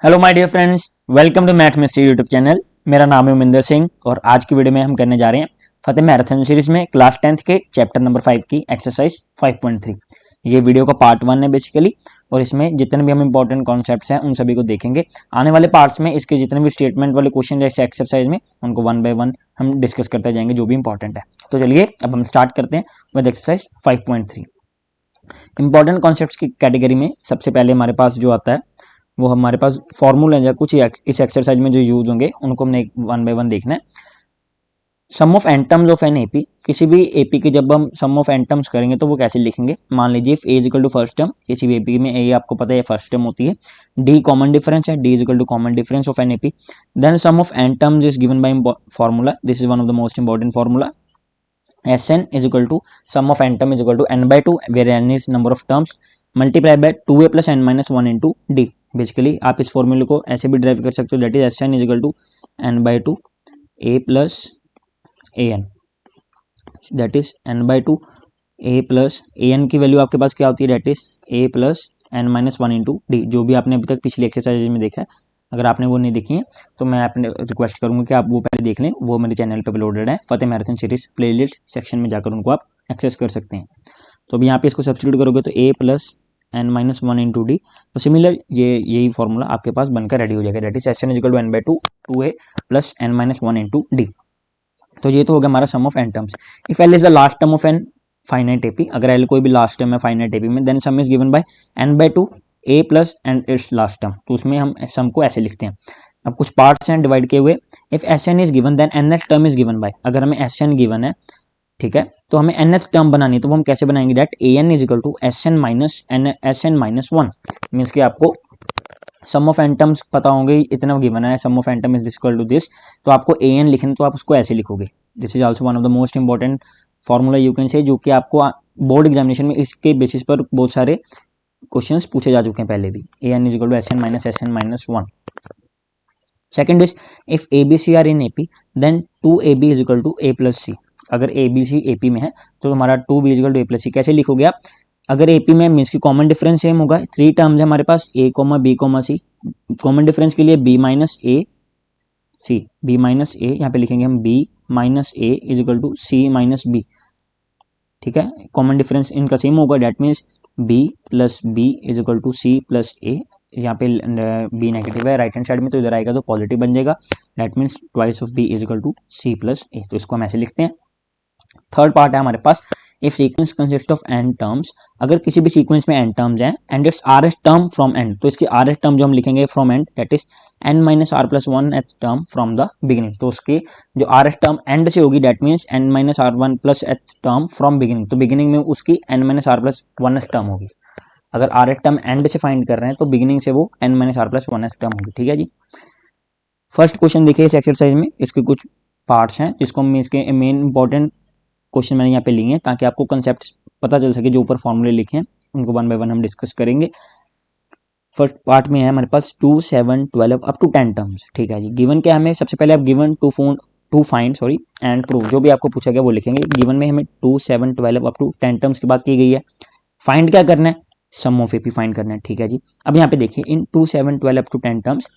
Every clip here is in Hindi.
Hello my dear friends, welcome to Math Mystery YouTube channel. मेरा नाम है उमिंदर सिंह और आज की वीडियो में हम करने जा रहे हैं फतेह मैराथन सीरीज में क्लास 10th के चैप्टर नंबर 5 की एक्सरसाइज 5.3। ये वीडियो का पार्ट 1 है बेसिकली, और इसमें जितने भी हम इंपॉर्टेंट कॉन्सेप्ट्स हैं उन सभी को देखेंगे। आने वाले पार्ट्स में इसके जितने भी स्टेटमेंट वाले क्वेश्चन जैसे एक्सरसाइज में उनको 1 बाय 1 हम डिस्कस करते जाएंगे जो भी इंपॉर्टेंट है। तो चलिए अब हम स्टार्ट करते हैं विद एक्सरसाइज 5.3। इंपॉर्टेंट कॉन्सेप्ट्स की कैटेगरी में सबसे पहले हमारे पास जो आता है वो हमारे पास फॉर्मूला या कुछ इस एक्सरसाइज में जो यूज होंगे उनको हमने 1 बाय 1 देखना है। Sum of n terms of an AP, किसी भी एपी के जब हम सम ऑफ एंटम्स करेंगे तो वो कैसे लिखेंगे। मान लीजिए if a is equal to first term, किसी भी एपी में ए आपको पता है फर्स्ट टर्म होती है, डी कॉमन डिफरेंस है, d is equal to common difference of an AP, then sum of n terms is given by formula, this is one of the most important formula. Sn is equal to sum of atom is equal to n by 2 where n is number of terms multiply by 2a plus n minus 1 into d। Basically आप इस फॉर्मूले को ऐसे भी ड्राइव कर सकते हो, that is Sn is equal to n by 2 a plus an, that is n by 2 a plus an की वैल्यू आपके पास क्या होती है, that is a plus n minus 1 into d, जो भी आपने अभी तक पिछली एक्सरसाइज में देखा है। अगर आपने वो नहीं देखी है तो मैं आपने रिक्वेस्ट करूंगा कि आप वो पहले देख लें, वो मेरे चैनल पे अपलोडेड है, फतेह मैराथन सीरीज प्लेलिस्ट सेक्शन में जाकर उनको आप एक्सेस कर सकते हैं। तो अभी यहाँ पे इसको सब्स्टिट्यूट करोगे तो a plus n minus 1 into d, तो सिमिलर यही फॉर्मूला आपके पास बनकर रेडी हो जाएगा, that is Sn equal to n by 2 2a plus n minus 1 into d. तो ये तो हो गया हमारा sum of n terms. If l is the last term of an finite AP, अगर एल कोई भी लास्ट टर्म है फाइनाइट एपी में, then sum is given bye n by 2 a plus and it's last term, तो उसमें हम सम को ऐसे लिखते हैं। अब कुछ पार्ट्स हैं डिवाइड किए हुए। If Sn is given then nth term is given by, अगर हमें Sn गिवन है, ठीक है, तो हमें nth टर्म बनानी है, तो वो हम कैसे बनाएंगे, that an is equal to Sn minus 1, means कि आपको सम ऑफ एंटम्स पता होंगे, इतना गिवन है sum of n terms is equal to this, तो आपको an लिखना तो आप उसको ऐसे लिखोगे। This is also one of the most important formula you can say, जो कि आपको बोर्ड एग्जामिनेशन में इसके बेसिस पर बहुत सारे क्वेश्चंस पूछे जा चुके हैं पहले भी। an is equal to Sn minus 1। Second is if a b c are in AP then 2ab is equal to a plus c, अगर ए बी सी एपी में है तो हमारा 2b is equal to a plus c कैसे लिखोगे आप, अगर एपी में मीन्स की कॉमन डिफरेंस सेम होगा, 3 टर्म्स है हमारे पास a b c, common difference के लिए b minus a c, b minus a यहाँ पे लिखेंगे हम b minus a is equal to c minus b, ठीक है, कॉमन डिफरेंस इनका सेम होगा, that means b plus b is equal to c plus a, यहाँ पे b नेगेटिव है राइट हैंड साइड में, तो इधर आएगा तो पॉजिटिव बन जाएगा, that means twice of b is equal to c plus a, तो इसको हम ऐसे लिखते हैं। थर्ड पार्ट है हमारे पास, if sequence consist of n terms, अगर किसी भी सीक्वेंस में n टर्म्स हैं and its rth term from n, तो इसकी rth टर्म जो हम लिखेंगे from n, that is n minus r plus 1th term from the beginning, तो उसकी जो rth टर्म एंड से होगी that means n minus r 1 plus th term from beginning, तो बिगिनिंग में उसकी n minus r plus 1th term होगी। अगर rth टर्म एंड से फाइंड कर रहे हैं तो बिगिनिंग से वो n minus r plus 1th term होगी, ठीक है जी। फर्स्ट क्वेश्चन देखिए इस एक्सरसाइज में, इसके कुछ पार्ट्स हैं जिसको हम इसके मेन इंपॉर्टेंट क्वेश्चन मैंने यहाँ पे लिए हैं ताकि आपको कंसेप्ट पता चल सके, जो ऊपर फॉर्मूले लिखे हैं उनको 1 बाय 1 हम डिस्कस करेंगे। फर्स्ट पार्ट में है हमारे पास 2 7 12 अप टू 10 टर्म्स, ठीक है जी। गिवन क्या हमें, सबसे पहले आप given to find and prove, जो भी आपको पूछा गया वो लिखेंगे। गिवन में हमें 2 7 12 अप टू 10 टर्म्स की बात की गई है। फाइंड क्या करना है, सम ऑफ एपी फाइंड करना है, ठीक है जी। अब यहाँ पे देखिए इन 2 7 12 अप टू 10 टर्म्स,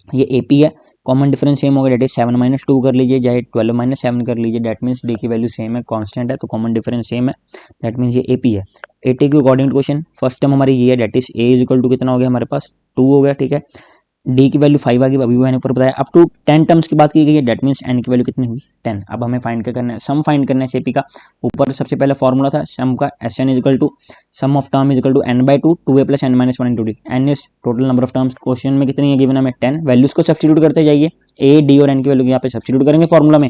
ये एपी है, कॉमन डिफरेंस सेम होगा, डेट इज 7 माइनस 2 कर लीजिए, चाहे 12 माइनस 7 कर लीजिए, डेट मीन्स डी की वैल्यू सेम है, कांस्टेंट है, तो कॉमन डिफरेंस सेम है, डेट मीन्स ये एपी है। एटी के अकॉर्डिंग क्वेश्चन फर्स्ट टर्म हमारी ये है, that is a is equal to कितना हो गया हमारे पास 2 हो गया, ठीक है। डी की वैल्यू 5 आ गई, अभी मैंने ऊपर बताया। अप टू 10 टर्म्स की बात की गई है, डेट मीन्स एन की वैल्यू कितनी हुई 10। अब हमें फाइंड क्या करना है, सम फाइंड करना है एपी का। ऊपर सबसे पहले फॉर्मूला था सम का, Sn is equal to sum of term is equal to n by 2 2a plus n minus 1 into d, n is total number of terms, question में कितनी है गिवन हमें 10, वैल्यूज को सब्स्टिट्यूट करते जाइए, a d और n की वैल्यू यहाँ पे सब्स्टिट्यूट करेंगे फॉर्मूला में,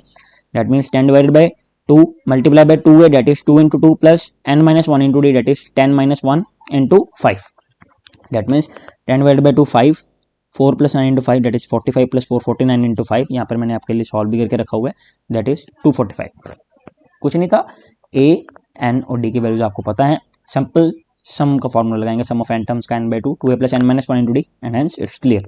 that means 10 divided by 2 multiply by 2 है, that is 2 into 2 plus n minus 1 into D, that is 10 minus 1 into 5, that means 10 divided by 2 5, 4 plus 9 into 5 that is 45 plus 4 49 into 5, यहाँ पर मैंने आपके लिए सॉल्व भी करके रखा हुआ है, दैट इज 245। कुछ नहीं था, a n और d की वैल्यूज आपको पता है, सिंपल सम का फॉर्मूला लगाएंगे, सम ऑफ n टर्म्स का n by 2 2a plus n minus 1 into D, and hence it's clear.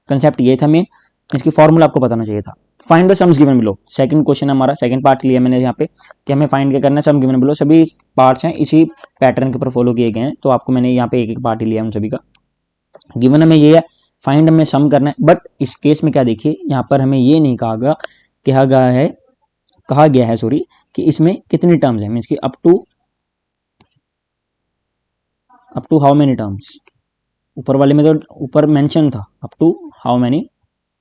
Concept ये था मेन, इसकी फॉर्मूला आपको बताना चाहिए था। Find the sums given below, second question हमारा, सेकंड पार्ट लिया मैंने यहाँ पे कि हमें फाइंड क्या करना है, सम गिवन बिलो, सभी पार्ट्स हैं इसी पैटर्न के ऊपर फॉलो किए गए हैं, तो आपको मैंने यहाँ पे एक एक पार्ट ही लिया उन सभी का। गिवन हमें ये है फाइंड हमें सम करना है, बट इस केस में क्या देखिए यहाँ पर हमें ये नहीं कहा गया है सॉरी कि इसमें कितनी टर्म्स है, मीन्स कि up to how many terms. ऊपर वाले में तो ऊपर मेंशन था up to how many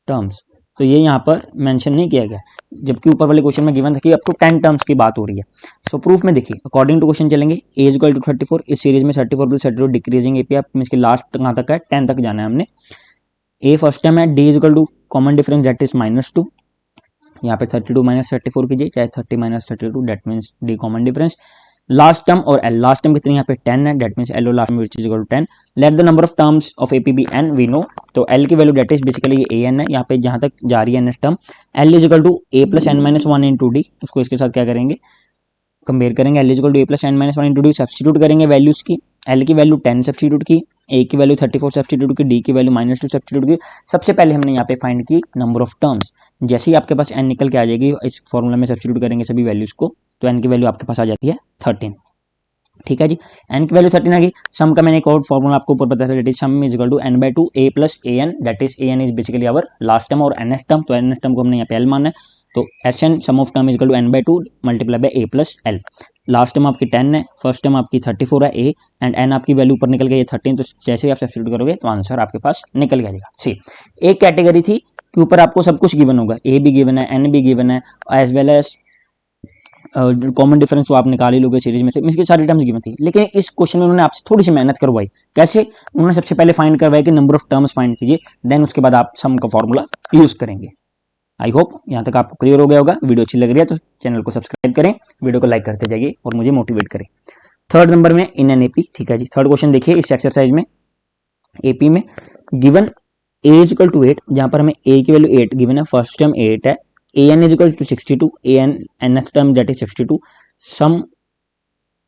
terms, तो ये यहाँ पर मेंशन नहीं किया गया, जबकि ऊपर वाले क्वेश्चन में गिवन था कि अप टू 10 टर्म्स की बात हो रही है। सो प्रूफ में देखिए अकॉर्डिंग टू क्वेश्चन चलेंगे, ए इक्वल टू 34, इस सीरीज में 34 प्लस 32 डिक्रीजिंग एपी, मीन्स की लास्ट कहाँ तक है 10 तक जाना है हमने। ए फर्स्ट टर्म है, d equal to common difference that is -2, यहाँ पे 32 माइनस 34 कीजिए, चाहे 30 minus 32 that means d common difference. Last term और एल, लास्ट टर्म कितनी यहाँ पे 10 है, that means l last which is equal to 10। Let the number of terms of AP be n, we know, तो एल की वैल्यू दैट इज बेसिकली ये एन है, यहाँ पे जहां तक जा रही है next term, l is equal to a plus n minus 1 into d, उसको इसके साथ क्या करेंगे कंपेयर करेंगे, l is equal to a plus n minus 1 into d, substitute करेंगे वैल्यूज की, एल की वैल्यू 10 सब्स्टिट्यूट की, ए की वैल्यू 34 सब्स्टिट्यूट की, डी की वैल्यू -2 सब्स्टिट्यूट की। सबसे पहले हमने यहाँ पे फाइंड की नंबर ऑफ टर्म्स, जैसे ही आपके पास एन निकल के आ जाएगी इस फॉर्मूला में सब्स्टिट्यूट करेंगे सभी वैल्यूज को, तो एन की वैल्यू आपके पास आ जाती है 13। ठीक है जी, एन की वैल्यू 13 आ गई। सम का मैंने एक और फॉर्मूला आपको ऊपर बताया था, that is sum is equal to n by 2 a plus a n, that is a n is basically our last term और एन एस टर्म, तो एन एस टर्म को हमने यहाँ पे एल मानना है, तो s n sum of term is equal to n by 2 multiply by a plus l. Last term आपकी 10 है, फर्स्ट टर्म आपकी 34 है ए, एंड एन आपकी वैल्यू ऊपर निकल गई है 13, तो जैसे ही आप सब्स्टिट्यूट करोगे तो आंसर आपके पास निकल जाएगा। सी एक कैटेगरी थी कि ऊपर आपको सब कुछ गिवन होगा, ए भी गिवन है, एन भी गिवन है, as well as common difference तो आप निकाल ही लोगे सीरीज में से, मींस की सारी टर्म्स गिवन थी। लेकिन इस क्वेश्चन में उन्होंने आपसे थोड़ी सी मेहनत करवाई, कैसे, उन्होंने सबसे पहले फाइंड करवाया कि नंबर ऑफ टर्म्स फाइंड कीजिए, देन उसके बाद आप सम का फॉर्मूला यूज करेंगे। आई होप यहाँ तक आपको क्लियर हो गया होगा। वीडियो अच्छी लग रही है तो चैनल को सब्सक्राइब करें, वीडियो को लाइक करते जाइए और मुझे मोटिवेट करें। थर्ड नंबर में इन एन एपी, ठीक है जी, थर्ड क्वेश्चन देखिए इस एक्सरसाइज में, एपी में given a is equal to 8, जहां पर हमें ए की वैल्यू 8 गिवन है, फर्स्ट टर्म 8 है, a n is equal to 62, a n nth term that is 62, sum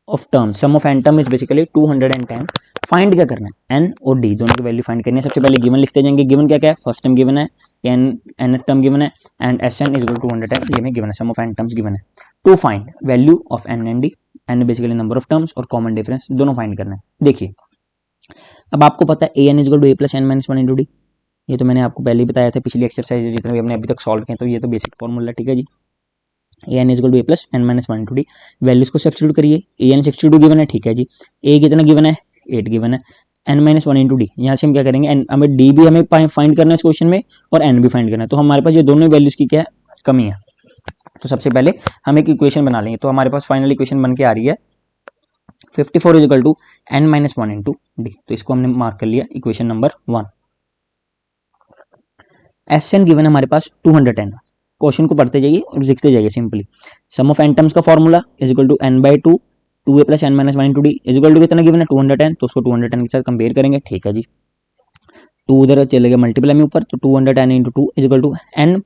of n term is basically 210। Find क्या करना है, एन और डी दोनों की वैल्यू फाइंड करनी है। सबसे पहले गिवन लिखते जाएंगे, गिवन क्या क्या है, फर्स्ट टर्म गिवन है, एन एनथ टर्म गिवन है, and s n is equal to 210, ये में गिवन है, sum of n terms given है। To find value of n and d, n basically number of terms और कॉमन डिफरेंस दोनों फाइंड करना है। देखिए अब आपको पता है a n is equal to a plus n minus 1 into d, ये तो मैंने आपको पहले ही बताया था पिछली एक्सरसाइज जितने भी हमने अभी तक सॉल्व किए, तो ये तो बेसिक फॉर्मूला, ठीक है जी। A n is equal to a plus n minus 1 into d, values को सब्स्टिट्यूट करिए, ए एन 62 गिवन है, ठीक है जी, ए कितना गिवन है 8 गिवन है, एन माइनस 1 इंटू डी, यहाँ से हम क्या करेंगे, एन हमें डी भी हमें फाइंड करना है इस क्वेश्चन में और एन भी फाइंड करना है, तो हमारे पास ये दोनों वैल्यूज की क्या है कमी है। तो सबसे पहले हम एक इक्वेशन बना लेंगे, तो हमारे पास फाइनल इक्वेशन बन के आ रही है 54 is equal to n minus 1 into d, तो इसको हमने मार्क कर लिया equation number 1। S n given है हमारे पास 210, क्वेश्चन को पढ़ते जाइए और लिखते जाइए simply, sum of n terms का formula is equal to n by 2 2 a plus n minus 1 into d is equal to कितना गिवन है 210, तो उसको 210 के साथ कंपेयर करेंगे, ठीक है जी, 2 उधर चले गए मल्टीप्लाई में ऊपर, तो 210 into 2 is equal to n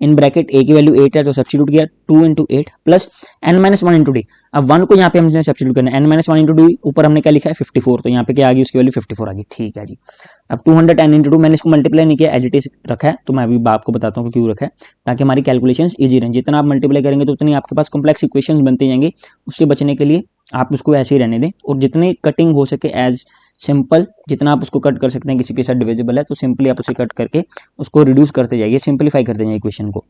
in bracket a की वैल्यू 8 है तो सब्स्टिट्यूट किया 2 into 8 plus n minus 1 into d, अब 1 को यहाँ पे हमने सब्स्टिट्यूट करना है, एन माइनस 1 इंटू डी ऊपर हमने क्या लिखा है 54, तो यहाँ पे क्या आ गई उसकी वैल्यू 54 आ गई, ठीक है जी। अब 210 इंटू 2 मैंने इसको मल्टीप्लाई नहीं किया, एज इट इज रखा है, तो मैं अभी आपको बताता हूँ क्यों रखा है, ताकि हमारी कैलकुलेशन ईजी रहे, जितना आप मल्टीप्लाई करेंगे तो उतनी आपके पास कॉम्प्लेक्स इक्वेशन बनते जाएंगे, उससे बचने के लिए आप उसको ऐसे ही रहने दें, और जितनी कटिंग हो सके एज सिंपल, जितना आप उसको कट कर सकते हैं, किसी के साथ डिविजिबल है तो सिंपली आप उसे कट करके उसको रिड्यूस करते जाइए, सिंपलीफाई करते जाइए इक्वेशन को।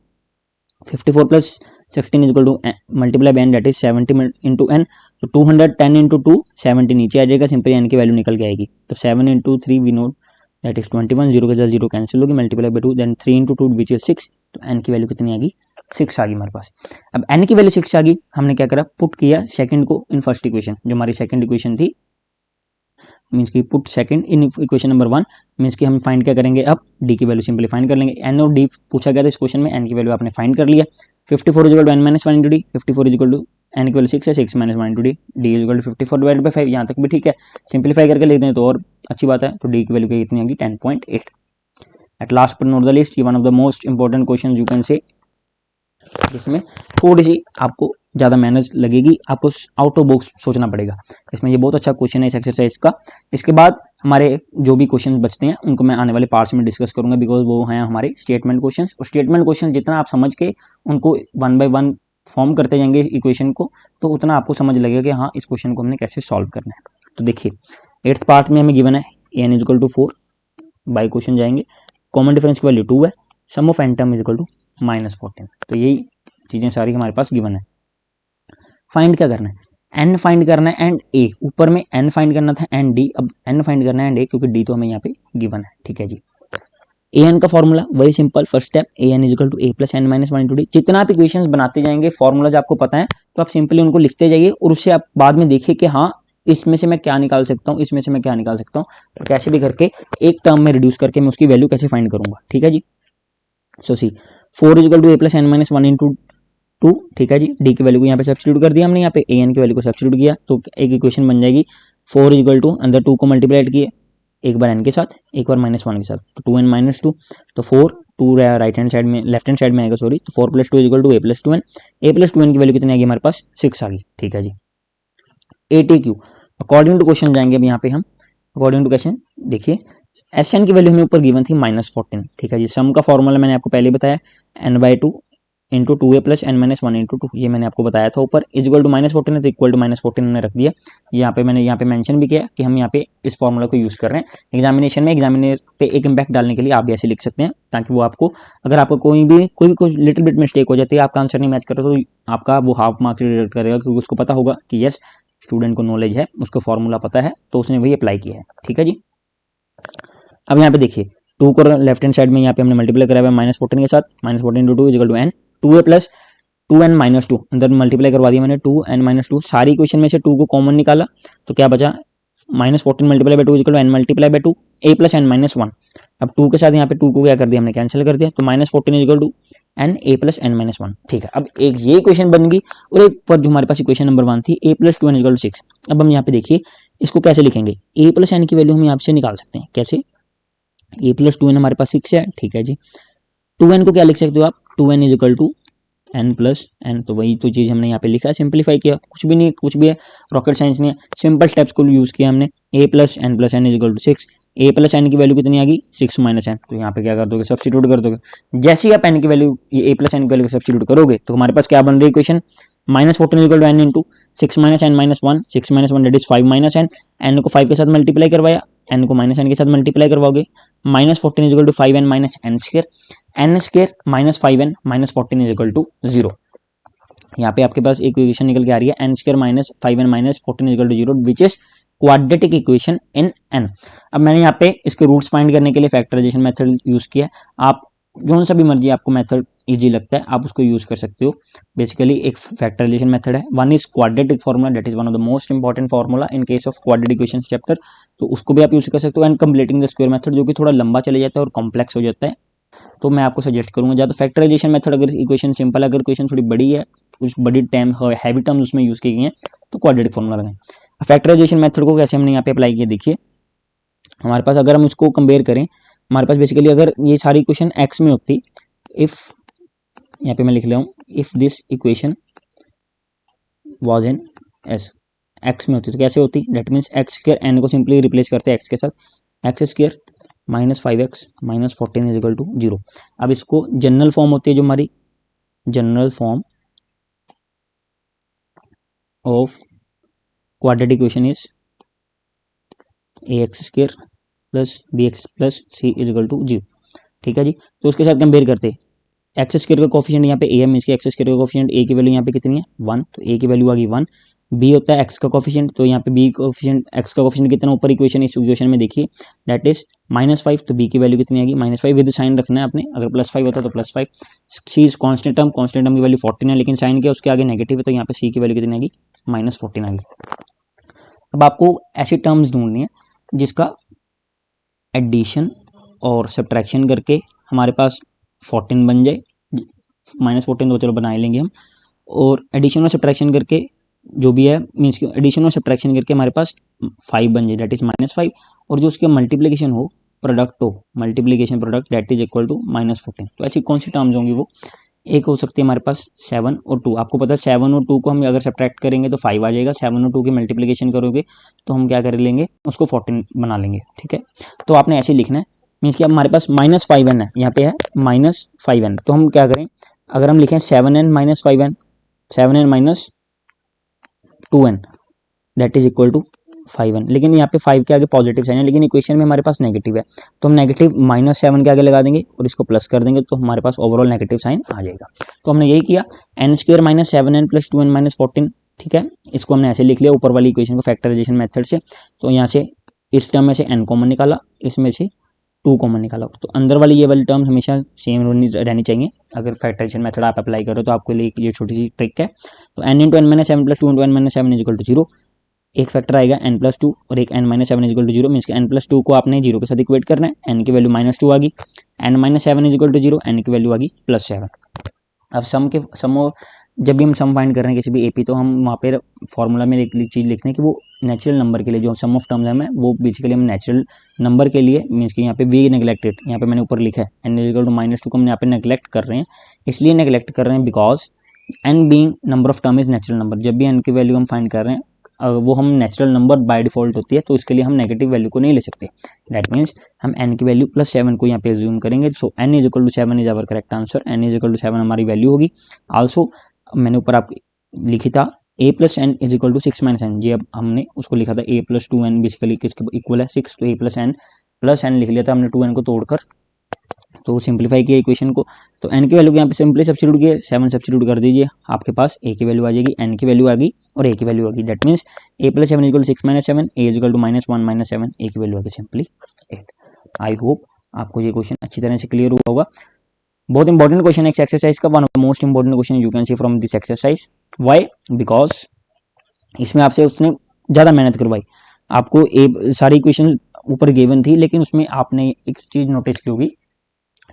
54 plus 16 is equal to multiply by n that is 70 into n, तो 210 इंटू 2 70 नीचे आ जाएगा, सिंपली एन की वैल्यू निकल के आएगी, तो 7 into 3 we know that is 21, zero के साथ जीरो कैंसिल होगी, multiply by 2 then 3 into 2 which is 6, तो एन की वैल्यू कितनी आ गई 6 आ गई हमारे पास। अब एन की वैल्यू 6 आ गई, हमने क्या करा पुट किया सेकंड को इन फर्स्ट इक्वेशन, जो हमारी सेकंड इक्वेशन थी, मीन्स की put second in equation number 1, means की हम फाइंड क्या करेंगे, अब डी की वैल्यू सिंपली फाइंड कर लेंगे, एन और डी पूछा गया था इस क्वेश्चन में, एन की वैल्यू आपने फाइंड कर लिया, 54 equal to n minus 1 into d, 54 equal to n की वैल्यू 6 है, 6 minus 1 into d, d equal to 54 divide by 5, यहाँ तक भी ठीक है, सिंपलीफाई करके लिखते हैं तो और अच्छी बात है, तो डी की वैल्यू कितनी आएगी 10.8। At last but not the list, ये one of the most important question you can say, जिसमें थोड़ी सी आपको ज़्यादा मेहनत लगेगी, आपको आउट ऑफ बॉक्स सोचना पड़ेगा, इसमें ये बहुत अच्छा क्वेश्चन है इस एक्सरसाइज का। इसके बाद हमारे जो भी क्वेश्चन बचते हैं उनको मैं आने वाले पार्ट्स में डिस्कस करूंगा, बिकॉज वो हैं हमारे स्टेटमेंट क्वेश्चन, और स्टेटमेंट क्वेश्चन जितना आप समझ के उनको 1 बाय 1 फॉर्म करते जाएंगे इक्वेशन को, तो उतना आपको समझ लगेगा कि हाँ इस क्वेश्चन को हमने कैसे सॉल्व करना है। तो देखिए 8th पार्ट में हमें गिवन है n is equal to 4, by question जाएंगे, कॉमन डिफरेंस की वैल्यू 2 है, sum of n term is equal to -14। तो यही चीज़ें सारी हमारे पास गिवन है। फाइंड क्या करना है, एन फाइंड करना है एंड ए, ऊपर में एन फाइंड करना था एंड डी, अब एन फाइंड करना है एंड ए, क्योंकि डी तो हमें यहाँ पे गिवन है। ठीक है जी, ए एन का फॉर्मूला वही simple, first step a n is equal to a plus n minus one into d. जितना आप इक्वेशंस बनाते जाएंगे, फॉर्मूलाज आपको पता है, तो आप सिंपली उनको लिखते जाइए और उससे आप बाद में देखिए कि हाँ इसमें से मैं क्या निकाल सकता हूँ, इसमें से मैं क्या निकाल सकता हूँ, और कैसे भी करके एक टर्म में रिड्यूस करके मैं उसकी वैल्यू कैसे फाइंड करूंगा। ठीक है जी, so c 4 is equal to a plus n minus one into 2। ठीक है जी, डी की वैल्यू को यहाँ पे सब्स्टिट्यूट कर दिया हमने, यहाँ पे ए एन की वैल्यू को सब्स्टिट्यूट किया, तो एक इक्वेशन बन जाएगी 4 इजिकल टू अंदर 2 को मल्टीप्लाइड किए, एक बार एन के साथ एक बार -1 के साथ, तो 2n माइनस 2, तो 4 2 राइट हैंड साइड में लेफ्ट हैंड साइड में आएगा, सॉरी, तो 4 + 2 equal to a + 2n, a + 2n की वैल्यू कितनी आ गई हमारे पास 6 आ गई। ठीक है जी, ATQ अकॉर्डिंग टू क्वेश्चन जाएंगे अब यहाँ पे हम, अकॉर्डिंग टू क्वेश्चन देखिए SN की वैल्यू हमें ऊपर गिवन थी -14। ठीक है जी, सम का फॉर्मूला मैंने आपको पहले बताया n/2 into 2a plus n minus one into 2, ये मैंने आपको बताया था ऊपर, इज इक्वल टू -14 है तो इक्वल टू -14 हमने रख दिया। यहाँ पे मैंने यहाँ पे मेंशन भी किया कि हम यहाँ पे इस फॉर्मूला को यूज़ कर रहे हैं एग्जामिनेशन में, एग्जामिनेर पे एक इम्पैक्ट डालने के लिए आप भी ऐसे लिख सकते हैं, ताकि वो आपको, अगर आपको कोई भी लिटिल बिट मिस्टेक हो जाती है, आपका आंसर नहीं मैच कर रहा, तो आपका वो हाफ मार्क्स रिडक्ट करेगा, क्योंकि उसको पता होगा कि यस स्टूडेंट को नॉलेज है, उसको फॉर्मूला पता है, तो उसने वही अप्लाई किया है। ठीक है जी, अब यहाँ पे देखिए 2 को लेफ्ट हैंड साइड में यहाँ पे हमने मल्टीप्लाई कराया हुआ -14 के साथ, -14 into 2 is equal to n, 2a plus 2n minus 2 अंदर मल्टीप्लाई करवा दिया मैंने, 2n माइनस 2, सारी इक्वेशन में से 2 को कॉमन निकाला, तो क्या बचा -14 multiply by 2 is equal to n multiply by 2 a plus n minus 1। अब 2 के साथ यहाँ पे 2 को क्या कर दिया हमने, कैंसिल कर दिया, तो -14 is equal to n a plus n minus 1। ठीक है, अब एक ये इक्वेशन बन गई, और एक पर जो हमारे पास इक्वेशन नंबर 1 थी a plus 2n is equal to 6। अब हम यहाँ पे देखिए इसको कैसे लिखेंगे, a प्लस n की वैल्यू हम यहाँ से निकाल सकते हैं, कैसे, a प्लस 2n हमारे पास 6 है। ठीक है जी, 2n को क्या लिख सकते हो आप, 2n is equal to n plus n, तो वही तो चीज़ हमने यहाँ पे लिखा है, सिंप्लीफाई किया, कुछ भी नहीं, कुछ भी है रॉकेट साइंस नहीं है, सिंपल स्टेप्स को यूज़ किया हमने, a plus n plus n is equal to 6, a plus n की वैल्यू कितनी आ गई 6 माइनस n, तो यहाँ पे क्या कर दोगे, सब्स्टिट्यूट कर दोगे। जैसे ही आप n की वैल्यू ये a प्लस n की वैल्यू सब्स्टिट्यूट करोगे, तो हमारे पास क्या बन रही है equation, -14 equal to n into 6 minus n minus 1, 6 minus 1 that is 5 minus n, n को 5 के साथ मल्टीप्लाई करवाया, n को माइनस n के साथ मल्टीप्लाई करवाओगे, -14 is equal to 5n minus n square, n square minus 5n minus 14 is equal to 0। यहाँ पे आपके पास एक इक्वेशन निकल के आ रही है, n square minus 5n minus 14 is equal to 0, which is quadratic equation in n। अब मैंने यहाँ पे इसके रूट्स फाइंड करने के लिए फैक्टराइजेशन मेथड यूज किया, आप जो सा भी मर्जी आपको मेथड इजी लगता है आप उसको यूज कर सकते हो। बेसिकली एक फैक्टराइजेशन मेथड है, one is quadratic formula, that is one of the most important formula in case of quadratic equations chapter, तो उसको भी आप यूज कर सकते हो। And completing the square method, जो कि थोड़ा लंबा चले जाता है और कॉम्प्लेक्स हो जाता है, तो मैं आपको सजेस्ट करूंगा ज्यादा फैक्टराइजेशन मेथड, अगर इक्वेशन सिंपल है, अगर इक्वेशन थोड़ी बड़ी है, कुछ बड़ी टाइम हैवी टर्म्स उसमें यूज की गई हैं, तो क्वाड्रेटिक फार्मूला लगाएं। फैक्टराइजेशन मेथड को कैसे हमने यहाँ पे अप्लाई किया, देखिए हमारे पास अगर हम उसको कंपेयर करें, हमारे पास बेसिकली अगर ये सारी इक्वेशन एक्स में होती, इफ यहाँ पे मैं लिख रहा हूँ, if this equation was in s, x में होती तो कैसे होती, that means x square, n को सिंपली रिप्लेस करते हैं एक्स के साथ, x square minus 5x minus 14 is equal to 0। अब इसको जनरल फॉर्म होती है जो हमारी, general form of quadratic equation is ax square plus bx plus c is equal to 0। ठीक है जी, तो उसके साथ कंपेयर करते हैं, एक्स स्क्वायर का कोफिशिएंट यहाँ पे a है, मींस कि एक्स स्क्वायर का कोफिशिएंट a की वैल्यू यहाँ पे कितनी है 1, तो a की वैल्यू आ गई 1, b होता है x का कोफिशिएंट, तो यहाँ पे b कोफिशिएंट x का कोफिशिएंट कितना ऊपर इक्वेशन, इस इक्वेशन में देखिए दैट इज -5, तो b की वैल्यू कितनी आ गई -5, विद साइन रखना है आपने, अगर +5 होता तो +5, c इज कांस्टेंट टर्म की वैल्यू 14 है, लेकिन साइन क्या उसके आगे नेगेटिव है, तो यहाँ पे c की वैल्यू कितनी आ गई -14 आ गई। अब आपको ऐसी टर्म्स ढूंढनी है जिसका एडिशन और सब्ट्रैक्शन करके हमारे पास 14 बन जाए, -14 तो चलो बना ही लेंगे हम, और एडिशन और सब्ट्रैक्शन करके जो भी है, मीन्स की एडिशन और सब्ट्रैक्शन करके हमारे पास 5 बन जाए, दैट इज -5, और जो उसके मल्टीप्लिकेशन हो, प्रोडक्ट हो, multiplication product that is equal to -14। तो ऐसी कौन सी टर्म्स होंगी, वो एक हो सकती है हमारे पास 7 और 2, आपको पता है 7 और 2 को हम अगर सब्ट्रैक्ट करेंगे तो 5 आ जाएगा, 7 और 2 की मल्टीप्लिकेशन करोगे तो हम क्या कर लेंगे, उसको 14 बना लेंगे। ठीक है, तो आपने ऐसे लिखना है, मीन्स कि अब हमारे पास -5n है, यहाँ पे है -5n, तो हम क्या करें, अगर हम लिखें 7n minus 5n, 7n minus 2n that is equal to 5n, लेकिन यहाँ पे 5 के आगे पॉजिटिव साइन है, लेकिन इक्वेशन में हमारे पास नेगेटिव है, तो हम नेगेटिव -7 के आगे लगा देंगे और इसको प्लस कर देंगे, तो हमारे पास ओवरऑल नेगेटिव साइन आ जाएगा। तो हमने यही किया, n² -7n + 2n - 14, ठीक है, इसको हमने ऐसे लिख लिया ऊपर वाली इक्वेशन को फैक्टराइजेशन मेथड से। तो यहाँ से इस टर्म में से n कॉमन निकाला, इसमें से 2 कॉमन निकाला, तो अंदर वाली ये वाली टर्म हमेशा सेम रहनी चाहिए। अगर फैक्टराइजेशन मेथड आप अप्लाई करो तो आपके लिए ये छोटी सी ट्रिक है। तो n × n - 7 + 2 × n - 7 = 0, एक फैक्टर आएगा n+2 और एक n - 7 = 0, मीन्स कि n+2 को आपने 0 के साथ इक्वेट करना है, n की वैल्यू -2 आ गई, n - 7 = 0, n की वैल्यू आ गई +7। अब जब भी हम सम फाइंड कर रहे हैं किसी भी एपी, तो हम वहाँ पे फॉर्मूला में एक चीज़ लिखते हैं कि वो नेचुरल नंबर के लिए जो सम ऑफ टर्म्स है वो बेसिकली हम नेचुरल नंबर के लिए, मीन्स कि यहाँ पे वी नेग्लेक्टेड, यहाँ पे मैंने ऊपर लिखा है n = -2 को हम यहाँ पे नेग्लेक्ट कर रहे हैं, इसलिए नेग्लेक्ट कर रहे हैं because n being number of term is natural number. जब भी n की वैल्यू हम फाइंड कर रहे हैं वो हम नेचुरल नंबर बाय डिफॉल्ट होती है, तो इसके लिए हम नेगेटिव वैल्यू को नहीं ले सकते। दैट मीन्स हम n की वैल्यू +7 को यहाँ पे एज्यूम करेंगे। So n = 7 is our correct answer, n = 7 हमारी वैल्यू होगी। आल्सो मैंने ऊपर आप लिखी था a + n = 6 - n, जी अब हमने उसको लिखा था a + 2n बेसिकली किसके इक्वल है 6, तो a + n लिख लिया था हमने 2n को तोड़कर, तो सिंप्लीफाई किया इक्वेशन को। तो n की वैल्यू को यहाँ पे सिंपली सब्स्टिट्यूट किए, 7 सब्स्टिट्यूट कर दीजिए, आपके पास a की वैल्यू आ जाएगी, n की वैल्यू आ गई और a की वैल्यू आ गई। That means a + 7 = 6 - 7, a = -1 - 7, a की वैल्यू आ गई सिंपली 8। आई होप आपको ये क्वेश्चन अच्छी तरह से क्लियर हुआ होगा। बहुत इंपॉर्टेंट क्वेश्चन है एक्सरसाइज का, one of the most important question you can see from this exercise. Why? Because इसमें आपसे उसने ज़्यादा मेहनत करवाई। आपको सारी इक्वेशन ऊपर गिवन थी, लेकिन उसमें आपने एक चीज़ नोटिस की होगी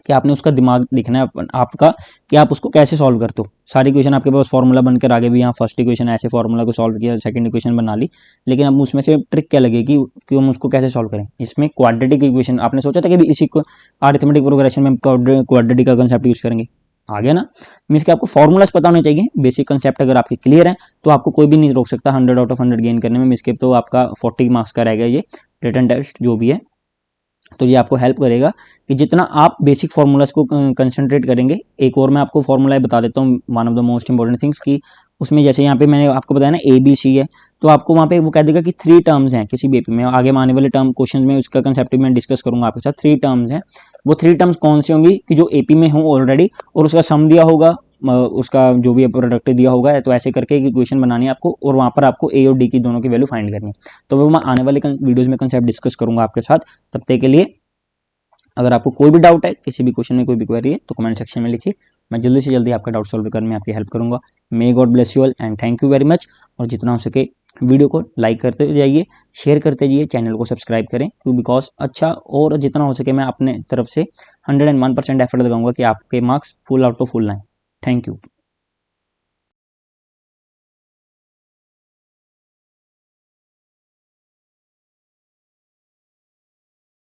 कि आपने उसका दिमाग दिखना है आपका कि आप उसको कैसे सॉल्व करते हो। सारी इक्वेशन आपके पास फॉर्मूला बनकर आगे भी, यहाँ फर्स्ट इक्वेशन ऐसे फॉर्मूला को सॉल्व किया, सेकंड इक्वेशन बना ली, लेकिन अब उसमें से ट्रिक क्या लगेगी कि हम उसको कैसे सॉल्व करें। इसमें क्वाड्रेटिक इक्वेशन आपने सोचा था कि इसी को अरिथमेटिक प्रोग्रेशन में हम क्वाड्रेटिक का कंसेप्ट यूज करेंगे, आ गया ना। मीन्स कि आपको फॉर्मूलाज पता होने चाहिए, बेसिक कंसेप्ट अगर आपके क्लियर है तो आपको कोई भी नहीं रोक सकता 100 आउट ऑफ 100 गेन करने में। मीन्स कि तो आपका 40 मार्क्स का रहेगा ये रिटन टेस्ट जो भी है, तो ये आपको हेल्प करेगा कि जितना आप बेसिक फार्मूलाज को कंसंट्रेट करेंगे। एक और मैं आपको फार्मूला बता देता हूँ, one of the most important things की उसमें जैसे यहाँ पे मैंने आपको बताया ना ABC है, तो आपको वहाँ पे वो कह देगा कि 3 टर्म्स हैं किसी भी एपी में। आगे आने वाले टर्म क्वेश्चन में उसका कंसेप्ट मैं डिस्कस करूंगा आपके साथ। 3 टर्म्स हैं, वो 3 टर्म्स कौन सी होंगी कि जो एपी में हो ऑलरेडी और उसका सम दिया होगा, उसका जो भी प्रोडक्ट दिया होगा, तो ऐसे करके एक इक्वेशन बनानी है आपको और वहाँ पर आपको A और D की दोनों की वैल्यू फाइंड करनी है। तो वो मैं आने वाले वीडियोज़ में कंसेप्ट डिस्कस करूंगा आपके साथ। तब तक के लिए अगर आपको कोई भी डाउट है, किसी भी क्वेश्चन में कोई भी क्वेरी है, तो कमेंट सेक्शन में लिखिए, मैं जल्दी से जल्दी आपका डाउट सॉल्व करने में आपकी हेल्प करूंगा। May God bless you all and thank you very much. और जितना हो सके वीडियो को लाइक करते जाइए, शेयर करते जाइए, चैनल को सब्सक्राइब करें, बिकॉज अच्छा और जितना हो सके मैं अपने तरफ से 101% एफर्ट लगाऊंगा कि आपके marks full out of full आएँ। Thank you.